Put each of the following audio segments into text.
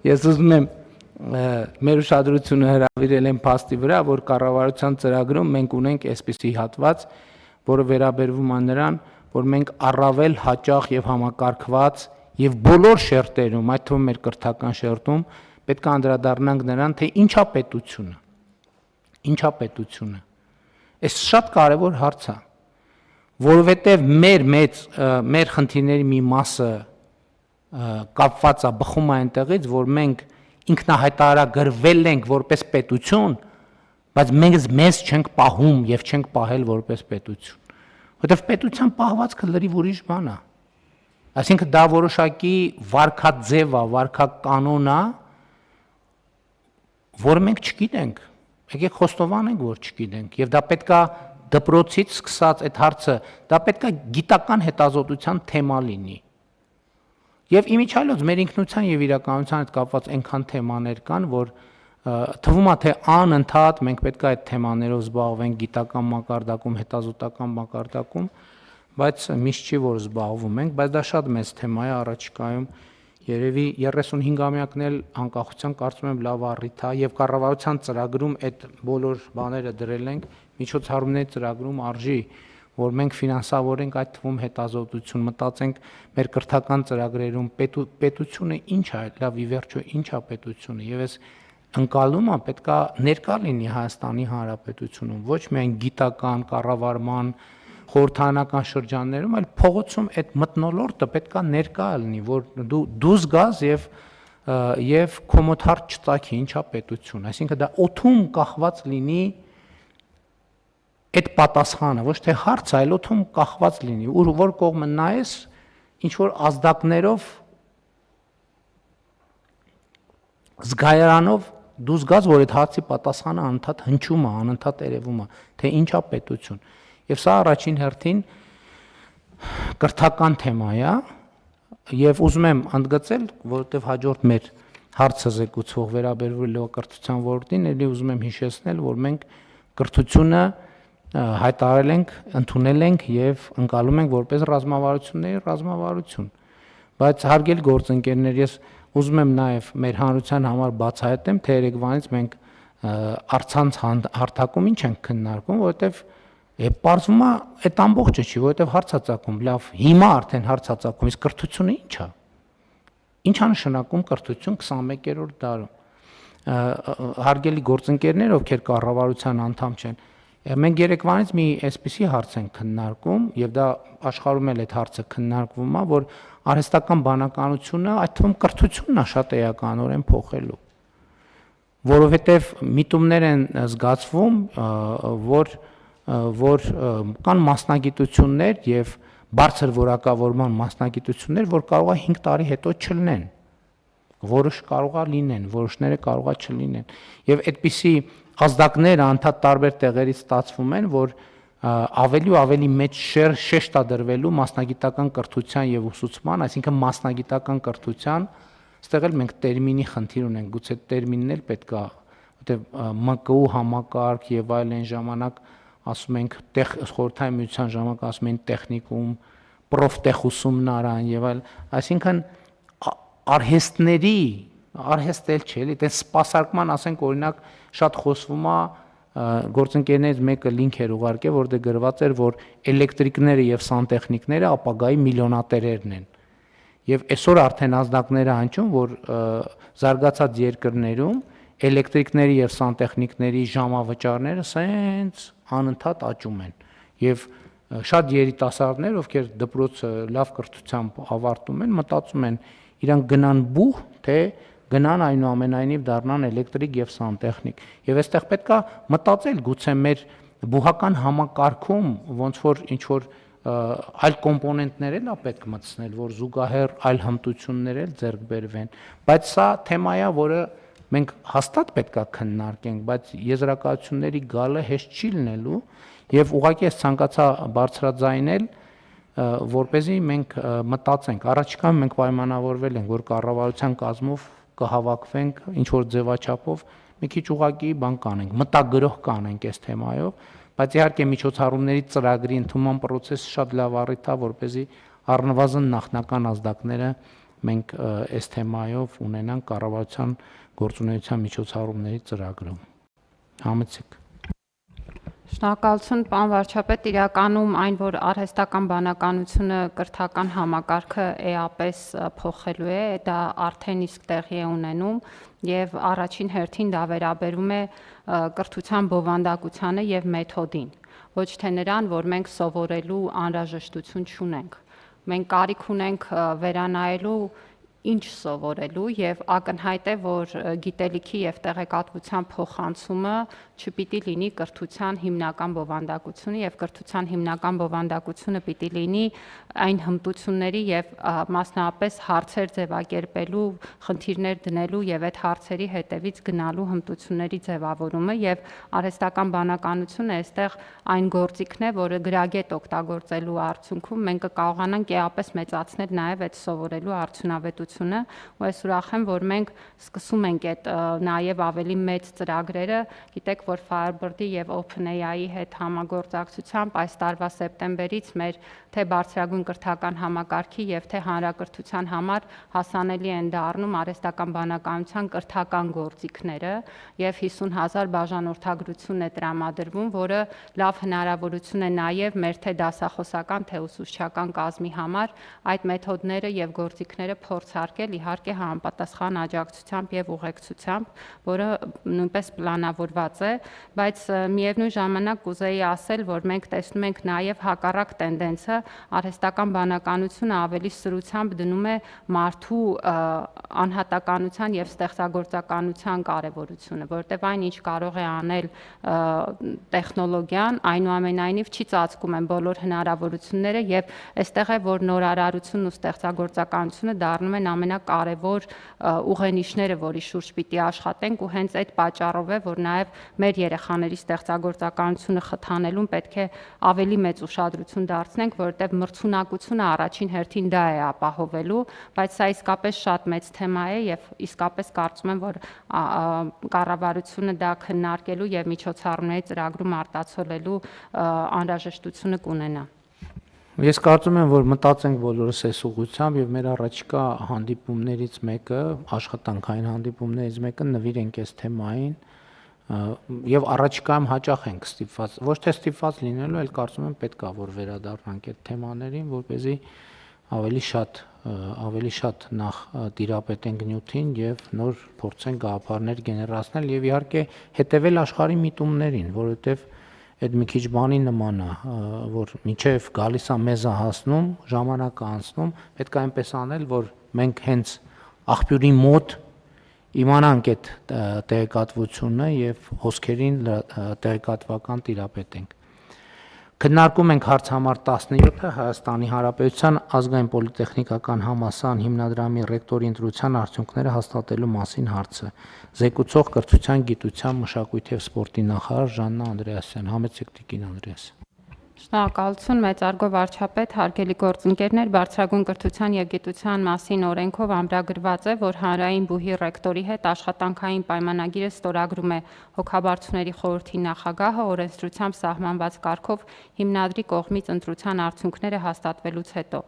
Ես ուզում եմ մեր ուշադրությունը հրավիրել եմ փաստի վրա, որ կառավարության ծրագրում մենք ունենք այսպիսի հատված, որը վերաբերվում է նրան, որ մենք առավել հաճախ եւ համակարգված եւ բոլոր շերտերում, այդ թվում մեր կրթական շերտում, պետք է անդրադառնանք նրան, թե ինչա պետությունը։ Ինչա պետությունը։ Այս շատ կարևոր հարց է, որովհետեւ մեր խնդիրների մի մասը կապված է բխում այնտեղից, որ մենք ինքնահայտարարագրվել ենք որպես պետություն, բայց մեզ չենք պահում եւ չենք պահել որպես պետություն։ Որտեւ պետության պահվածքը լրիվ ուրիշ բան է։ Այսինքն դա որոշակի վարքաձև է, վարքականոն է, որը մենք չգիտենք։ Եկեք խոստովանենք, որ չգիտենք, եւ դա պետքա դպրոցից սկսած այդ հարցը, դա պետքա գիտական հետազոտության թեմա լինի։ Եվ իմիջիալոց մեր ինքնության եւ իրականության հետ կապված այնքան թեմաներ կան, որ թվում է թե անընդհատ մենք պետք է այդ թեմաներով զբաղվենք գիտական մակարդակում, հետազոտական մակարդակում, բայց միշտ չի որ զբաղվում ենք, բայց դա շատ մեծ թեմա է առաջիկայում։ Երևի 35-ամյակն էլ անկախության կարծում եմ լավ առիթ է եւ կառավարության ծրագրում այդ բոլոր բաները դրել ենք, միջոցառումների ծրագրում արժի, որ մենք ֆինանսավորենք այդ թվում հետազոտություն, մտածենք մեր կրթական ծրագրերում պետությունը ինչ է, լավ ի վերջո ինչ է պետությունը եւ այս ընկալումը պետքա ներկա լինի Հայաստանի Հանրապետությունում, ոչ միայն գիտական կառավարման խորհրդարանական շրջաններում, այլ փողոցում այդ մթնոլորտը պետքա ներկա լինի, որ դու զգաս եւ քո մոտ հարց չծագի ինչա պետություն, այսինքն դա օթում կախված լինի այդ պատասխանը, ոչ թե հարցը, այլ օթում կախված լինի, որ կողմը նայես, ինչ որ ազդակներով զգայարանով դու զգաս, որ այդ հարցի պատասխանը անընդհատ հնչում է, անընդհատ երևում է, թե ինչա պետություն։ Եվ սա առաջին հերթին կրթական թեմա է, եւ ուզում եմ ընդգծել, որովհետեւ հաջորդ մեր հարցը զեկուցող վերաբերվելու կրթության ոլորտին, ելի ուզում եմ հիշեցնել, որ մենք կրթությունը հայտարարել ենք, ընդունել ենք եւ ընկալում ենք որպես ռազմավարությունների ռազմավարություն։ Բայց հարգելի գործընկերներ, ես ուզում եմ նաեւ մեր հանրության համար բացահայտեմ, թե երեկվանից մենք առցանց հարթակում ինչ ենք քննարկում, որովհետեւ պարզվում է այդ ամբողջը չի, որովհետեւ հարց է ծագում, լավ, հիմա արդեն հարց է ծագում, իսկ կրթությունը ի՞նչ է։ Ինչ է նշանակում կրթություն 21-րդ դարում։ Հարգելի գործընկերներ, ովքեր կառավարության անդամ չեն, մենք երեկվանից մի այսպիսի հարց ենք քննարկում եւ դա աշխարհում էլ այդ հարցը քննարկվում է, որ արհեստական բանականությունը, այդ թվում կրթությունն է շատ էականորեն փոխելու, որովհետեւ միտումներ են զգացվում, որ կան մասնագիտություններ եւ բարձր որակավորման մասնագիտություններ, որ կարող է 5 տարի հետո չլինեն, որոշ կարող է լինեն, որոշները կարող է չլինեն, եւ այդպիսի ազդակները անդադ տարբեր տեղերից ստացվում են, որ ավելի ու ավելի մեծ շեշտ է դրվելու մասնագիտական կրթության եւ ուսուցման, այսինքն մասնագիտական կրթության, այստեղ էլ մենք տերմինի խնդիր ունենք, գուցե տերմինն էլ պետք է, որտեղ ՄԿՈ համակարգ եւ այլն ժամանակ ասում ենք խորհրդային միության ժամանակ ասում են տեխնիկում, պրոֆտեխուսումնարան եւ այլ, այսինքն արհեստների, արհեստ էլ չէ, էլի, այդպես սպասարկման, ասենք օրինակ շատ խոսվում է գործընկերներից մեկը լինք էր ուղարկել, որտեղ գրված էր, որ էլեկտրիկները եւ սանտեխնիկները ապագայի միլիոնատերերն են։ Եվ այսօր արդեն ազդակները հնչում, որ զարգացած երկրներում էլեկտրիկների եւ սանտեխնիկների ժամավճարները սենց անընդհատ աճում են։ Եվ շատ երիտասարդներ, ովքեր դպրոցը լավ կրթությամբ ավարտում են, մտածում են իրանք գնան բուհ, թե գնան այնուամենայնիվ դառնան էլեկտրիկ եւ սանտեխնիկ։ Եվ այստեղ պետքա մտածել, գուցե մեր բուհական համակարգում ոնց որ ինչ որ այլ կոմպոնենտներ էլ է պետք մտցնել, որ զուգահեռ այլ հմտություններ էլ ձեռք բերվեն։ Բայց սա թեմա է, որը մենք հաստատ պետքա քննարկենք, բայց եզրակացությունների գալը հեշտ չի լինելու եւ ուղղակի ես ցանկացա բարձրաձայնել, որպեսզի մենք մտածենք։ Առաջիկայում մենք պայմանավորվել ենք, որ կառավարության կազմով կհավաքվենք ինչ որ ձևաչափով մի քիչ ուղղակի բան կանենք, մտագրող կանենք այս թեմայով, բայց իհարկե միջոցառումների ծրագրի ընդունման process շատ լավ առիթ է, որպեսզի առնվազն նախնական ազդակները մենք այս թեմայով ունենանք կառավարության գործունեության միջոցառումների ծրագրում։ Համեցեք։ Շնորհակալություն, պարոն վարչապետ, իրականում այն, որ արհեստական բանականությունը կրթական համակարգը էապես փոխելու է, դա արդեն իսկ տեղի է ունենում եւ առաջին հերթին դա վերաբերում է կրթության բովանդակությանը եւ մեթոդին, ոչ թե նրան, որ մենք սովորելու անհրաժեշտություն չունենք։ Մենք կարիք ունենք վերանայելու ինչ սովորելու եւ ակնհայտ է, որ գիտելիքի եւ տեղեկատվության փոխանցումը չպիտի լինի կրթության հիմնական բովանդակությունը եւ կրթության հիմնական բովանդակությունը պիտի լինի այն հմտությունների եւ մասնավորապես հարցեր ձևակերպելու, խնդիրներ դնելու եւ այդ հարցերի հետևից գնալու հմտությունների ձևավորումը եւ արհեստական բանականությունը այստեղ այն գործիքն է, որը գրագետ օգտագործելու արդյունքում մենք կկարողանանք էապես մեծացնել նաեւ այդ սովորելու արդյունավետությունը ու ես ուրախ եմ, որ մենք սկսում ենք այդ նաեւ ավելի մեծ ծրագրերը, գիտեք, որ Firebird-ի եւ OpenAI-ի հետ համագործակցությամբ այս տարվա սեպտեմբերից մեր թե բարձրագույն կրթական համակարգի եւ թե հանրակրթության համար հասանելի են դառնում արհեստական բանականության կրթական գործիքները եւ 50,000 բաժանորդագրություն է տրամադրվում, որը լավ հնարավորություն է նաեւ մեր թե դասախոսական թե ուսուցչական կազմի համար այդ մեթոդները եւ գործիքները փորձարկել, իհարկե համապատասխան աջակցությամբ եւ ուղեկցությամբ, որը նույնպես պլանավորված է, բայց միևնույն ժամանակ կուզեի ասել, որ մենք տեսնում ենք նաեւ հակառակ տենդենսը, արհեստական բանականությունը ավելի սրությամբ դնում է մարդու անհատականության եւ ստեղծագործականության կարեւորությունը, որտեղ այն ինչ կարող է անել տեխնոլոգիան, այնուամենայնիվ չի ծածկում են բոլոր հնարավորությունները եւ այստեղ է, որ նորարարությունն ու ստեղծագործականությունը դառնում են ամենակարևոր ուղենիշները, որի շուրջ պիտի աշխատենք ու հենց այդ պատճառով է, որ նաեւ մեր երեխաների ստեղծագործականությունը խթանելուն պետք է ավելի մեծ ուշադրություն դարձնենք, որտեղ մրցունակությունը առաջին հերթին դա է ապահովելու, բայց սա իսկապես շատ մեծ թեմա է եւ իսկապես կարծում եմ, որ կառավարությունը դա քննարկելու եւ միջոցառումների ծրագրում արտացոլելու անհրաժեշտությունը կունենա։ Ես կարծում եմ, որ մտածենք բոլորս այս ուղղությամբ եւ մեր առաջիկա հանդիպումներից մեկը, աշխատանքային հանդիպումներից մեկը նվիրենք այս թեմային եւ առաջիկայում հաճախ ենք ստիպված, ոչ թե ստիպված լինելու, այլ կարծում եմ պետք է որ վերադառնանք այդ թեմաներին, որպեսզի ավելի շատ նախ դիրապետենք նյութին եւ նոր փորձենք գաղափարներ գեներացնել եւ իհարկե հետեւել աշխարհի միտումներին, որովհետեւ այդ մի քիչ բանի նման է, որ մինչև գալիս է մեզ է հասնում, ժամանակը անցնում, պետք է այնպես անել, որ մենք հենց աղբյուրի մոտ իմանանք այդ տեղեկատվությունը եւ հոսքերին տեղեկատվական տիրապետենք։ Քննարկում ենք հարց համար 17-ը Հայաստանի Հանրապետության ազգային պոլիտեխնիկական համալսարան հիմնադրամի ռեկտորի ընտրության արդյունքները հաստատելու մասին հարցը։ Զեկուցող կրթության, գիտության, մշակույթի եւ սպորտի նախարար Ժաննա Անդրեասյան։ Համեցեք Տիկին Անդրեաս։ Շնորհակալություն, մեծարգո վարչապետ, հարգելի գործընկերներ, բարձրագույն կրթության եւ գիտության մասին օրենքով ամրագրված է, որ հանրային բուհի ռեկտորի հետ աշխատանքային պայմանագիրը ստորագրում է Հոգաբարձուների խորհրդի նախագահը օրենսդրությամբ սահմանված կարգով հիմնադրի կողմից ընտրության արդյունքները հաստատվելուց հետո։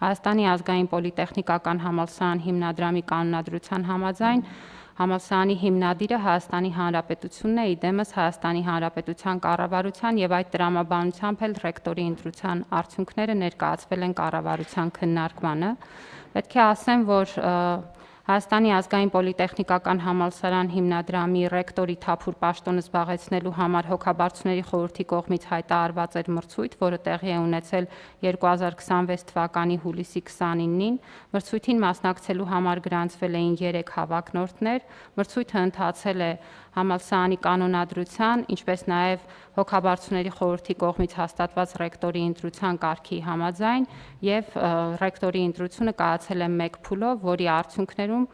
Հայաստանի ազգային պոլիտեխնիկական համալսարան հիմնադրամի կանոնադրության համաձայն համալսարանի հիմնադիրը Հայաստանի Հանրապետությունն է, իդեմս Հայաստանի Հանրապետության կառավարության եւ այդ տրամաբանությամբ էլ ռեկտորի ընտրության արդյունքները ներկայացվել են կառավարության քննարկմանը։ Պետք է ասեմ, որ Հայաստանի ազգային պոլիտեխնիկական համալսարան հիմնադրամի ռեկտորի թափուր պաշտոնը զբաղեցնելու համար Հոգաբարձուների խորհրդի կողմից հայտարարված էր մրցույթ, որը տեղի է ունեցել 2026 թվականի հուլիսի 29-ին։ Մրցույթին մասնակցելու համար գրանցվել էին 3 հավակնորդներ։ Մրցույթը ընթացել է համալսարանի կանոնադրության, ինչպես նաև Հոգաբարձուների խորհրդի կողմից հաստատված ռեկտորի ընտրության կարգի համաձայն եւ ռեկտորի ընտրությունը կայացել է մեկ փուլով, որի արդյունքներում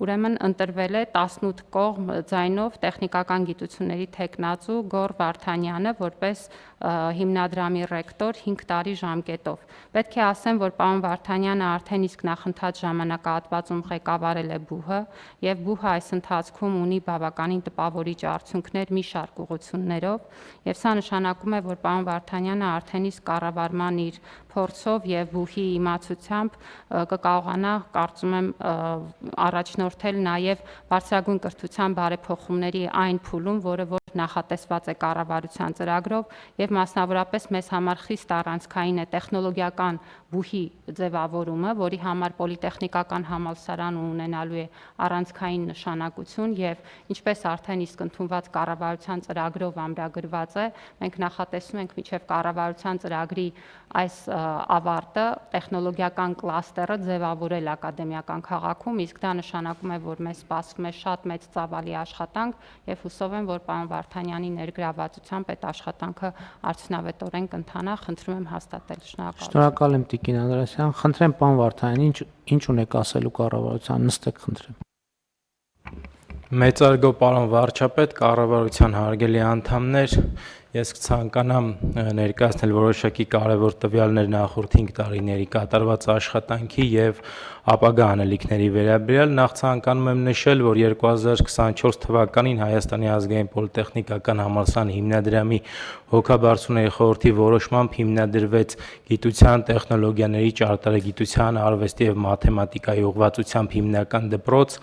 ուրեմն ընտրվել է 18 կողմ ձայնով տեխնիկական գիտությունների թեկնածու Գոռ Վարդանյանը որպես հիմնադրամի ռեկտոր 5 տարի ժամկետով։ Պետք է ասեմ, որ պարոն Վարդանյանը արդեն իսկ նախընթաց ժամանակահատվածում ղեկավարել է ԲՈՒՀ-ը եւ ԲՈՒՀ-ը այս ընթացքում ունի բավականին տպավորիչ արդյունքներ մի շարք ուղղություններով եւ սա նշանակում է, որ պարոն Վարդանյանը արդեն իսկ կառավարման իր փորձով եւ ԲՈՒՀ-ի իմացությամբ կկարողանա, կարծում եմ, առաջնորդել նաեւ բարձրագույն կրթության բարեփոխումների այն փուլում, որը նախատեսված է կառավարության ծրագրով եւ մասնավորապես մեզ համար խիստ առանցքային է տեխնոլոգիական ԲՈՒՀ-ի ձևավորումը, որի համար պոլիտեխնիկական համալսարանը ունենալու է առանցքային նշանակություն եւ ինչպես արդեն իսկ ընդունված կառավարության ծրագրով ամրագրված է, մենք նախատեսում ենք մինչեւ կառավարության ծրագրի այս ավարտը տեխնոլոգիական կլաստերը ձևավորել ակադեմիական քաղաքում, իսկ դա նշանակում է, որ մեզ սպասվում է շատ մեծ ծավալի աշխատանք եւ հուսով եմ, որ պարոն Վարդանյանի ներգրավվածությամբ այդ աշխատանքը արդյունավետորեն կընթանա, խնդրում եմ հաստատել։ Շնորհակալ եմ Տիկին Անդրեասյան, խնդրեմ պարոն Վարդանյան, ինչ ունեք ասելու կառավարության, նստեք խնդրեմ։ Մեծարգո պարոն վարչապետ, կառավարության հարգելի անդամներ, ես կցանկանամ ներկայացնել որոշակի կարևոր տվյալներ նախորդ 5 տարիների կատարված աշխատանքի եւ ապագա անելիքների վերաբերյալ։ Նախ ցանկանում եմ նշել, որ 2024 թվականին Հայաստանի ազգային պոլիտեխնիկական համալսարանի հիմնադրամի հոգաբարձուների խորհրդի որոշմամբ հիմնադրվեց գիտության, տեխնոլոգիաների, ճարտարագիտության, արվեստի եւ մաթեմատիկայի ուղղվածությամբ հիմնական դպրոց։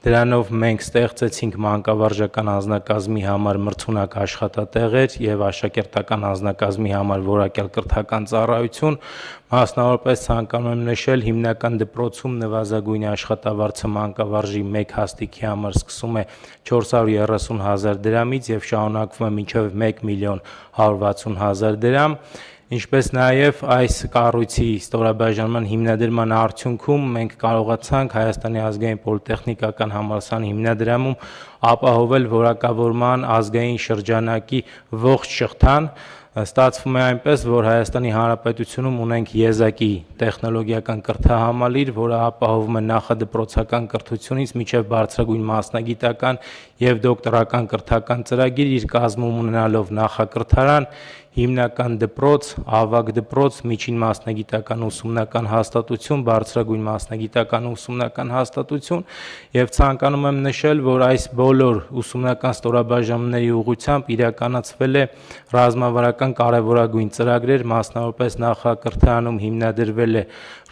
Դրանով մենք ստեղծեցինք մանկավարժական անձնակազմի համար մրցունակ աշխատատեղեր եւ աշակերտական անձնակազմի համար որակյալ կրթական ծառայություն, մասնավորապես ցանկանում եմ նշել հիմնական դպրոցում նվազագույն աշխատավարձը մանկավարժի 1 հաստիքի համար սկսում է 430,000 դրամից եւ շարունակվում է մինչեւ 1,160,000 դրամ, ինչպես նաև այս կառույցի ստորաբաժանման հիմնադրման արդյունքում մենք կարողացանք Հայաստանի ազգային պոլիտեխնիկական համալսարանի հիմնադրամում ապահովել որակավորման ազգային շրջանակի ողջ շղթան։ Ստացվում է այնպես, որ Հայաստանի Հանրապետությունում ունենք եզակի տեխնոլոգիական կրթահամալիր, որը ապահովում է նախադպրոցական կրթությունից մինչև բարձրագույն մասնագիտական եւ դոկտորական կրթական ծրագիր, իր կազմում ունենալով նախակրթարան, հիմնական դպրոց, ավագ դպրոց, միջին մասնագիտական ուսումնական հաստատություն, բարձրագույն մասնագիտական ուսումնական հաստատություն եւ ցանկանում եմ նշել, որ այս բոլոր ուսումնական ստորաբաժանումների ուղղությամբ իրականացվել է ռազմավարական կարևորագույն ծրագրեր, մասնավորապես նախակրթարանում հիմնադրվել է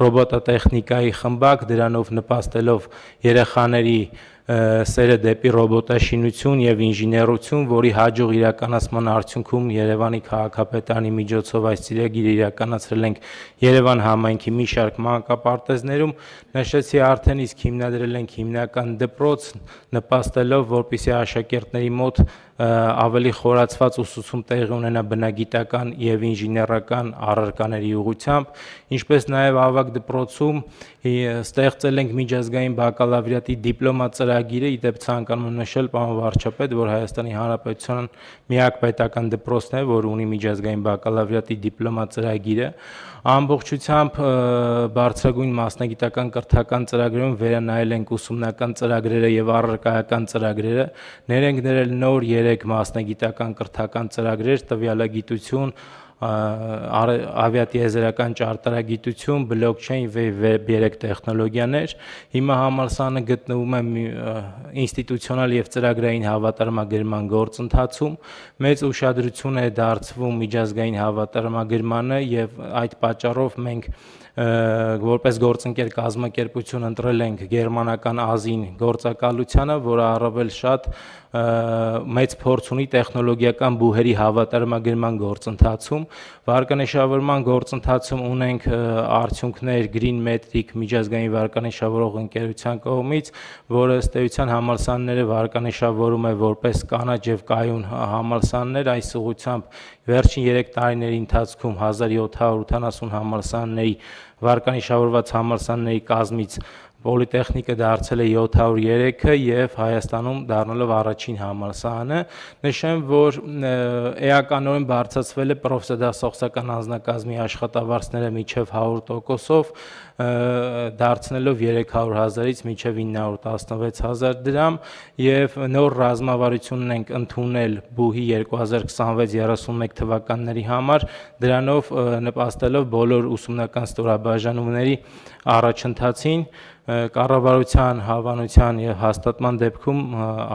ռոբոտատեխնիկայի խմբակ, դրանով նպաստելով երեխաների սերը դեպի ռոբոտաշինություն եւ ինժեներություն, որի հաջող իրականացման արդյունքում Երևանի քաղաքապետարանի միջոցով այս ծրագիրը իրականացրել ենք Երևան համայնքի մի շարք մանկապարտեզներում, նշեցի արդեն իսկ հիմնադրել ենք հիմնական դպրոց, նպաստելով, որպեսզի աշակերտների մոտ ավելի խորացված ուսուցում տեղի ունենա բնագիտական եւ ինժեներական առարկաների ուղղությամբ, ինչպես նաեւ ավագ դպրոցում ստեղծել ենք միջազգային բակալավրիատի դիպլոմա ծրագիրը, իդեպ ցանկանում եմ նշել, պարոն վարչապետ, որ Հայաստանի Հանրապետության միակ պետական դպրոցն է, որ ունի միջազգային բակալավրիատի դիպլոմա ծրագիրը, ամբողջությամբ բարձրագույն մասնագիտական կրթական ծրագրերում վերանայել ենք ուսումնական ծրագրերը եւ առարկայական ծրագրերը, ներենք դրել նոր 3 մասնագիտական կրթական ծրագրեր, տվյալագիտություն, ավիատիեզերական ճարտարագիտություն, բլոկչեյն վեբ 3 տեխնոլոգիաներ։ Հիմա համալսարանը գտնվում է ինստիտուցիոնալ եւ ծրագրային հավատարմագրման գործընթացում, մեծ ուշադրություն է դարձվում միջազգային հավատարմագրմանը եւ այդ պատճառով մենք որպես գործընկեր կազմակերպություն ընտրել ենք գերմանական Ազին գործակալությանը, որը առավել շատ մեծ փորձ ունի տեխնոլոգիական բուհերի հավատարմագրման գործընթացում, վարկանիշավորման գործընթացում ունենք արդյունքներ Green Metric միջազգային վարկանիշավորող ընկերության կողմից, որը ըստ էության համալսարանները վարկանիշավորում է որպես կանաչ եւ կայուն համալսարաններ, այս ուղղությամբ վերջին 3 տարիների ընթացքում 1780 համալսարանների վարկանիշավորված համալսարանների կազմից Պոլիտեխնիկը դարձել է 703-ը եւ Հայաստանում դառնալով առաջին համալսարանը։ Նշեմ, որ էականորեն բարձրացվել է պրոֆեսիոնալ անձնակազմի աշխատավարձները մինչև 100%-ով, դարձնելով 300,000-ից մինչև 916,000 դրամ եւ նոր ռազմավարությունն ենք ընդունել բուհի 2026-31 թվականների համար, դրանով նպաստելով բոլոր ուսումնական ստորաբաժանումների առաջընթացին, կառավարության հավանության եւ հաստատման դեպքում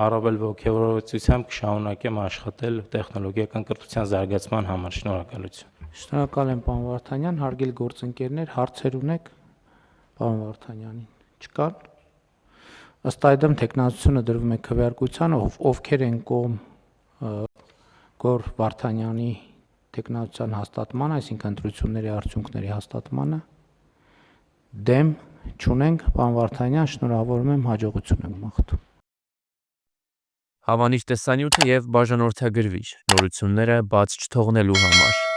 առավել ողջավորությամբ կշարունակեմ աշխատել տեխնոլոգիական կրթության զարգացման համար։ Շնորհակալություն։ Շնորհակալ եմ, պարոն Վարդանյան, հարգելի գործընկերներ, հարցեր ունեք պարոն Վարդանյանին։ Չկան։ Ըստ այդմ տեխնացությունը դրվում է քվեարկության, ովքեր են կողմ Գոր Վարդանյանի տեխնացության հաստատման, այսինքն ընտրությունների արդյունքների հաստատմանը, դեմ չունենք, պարոն Վարդանյան, շնորհավորում եմ, հաջողություն եմ մաղթում։ Հավանիր տեսանյութը եւ բաժանորդագրվիր նորությունները բաց չթողնելու համար։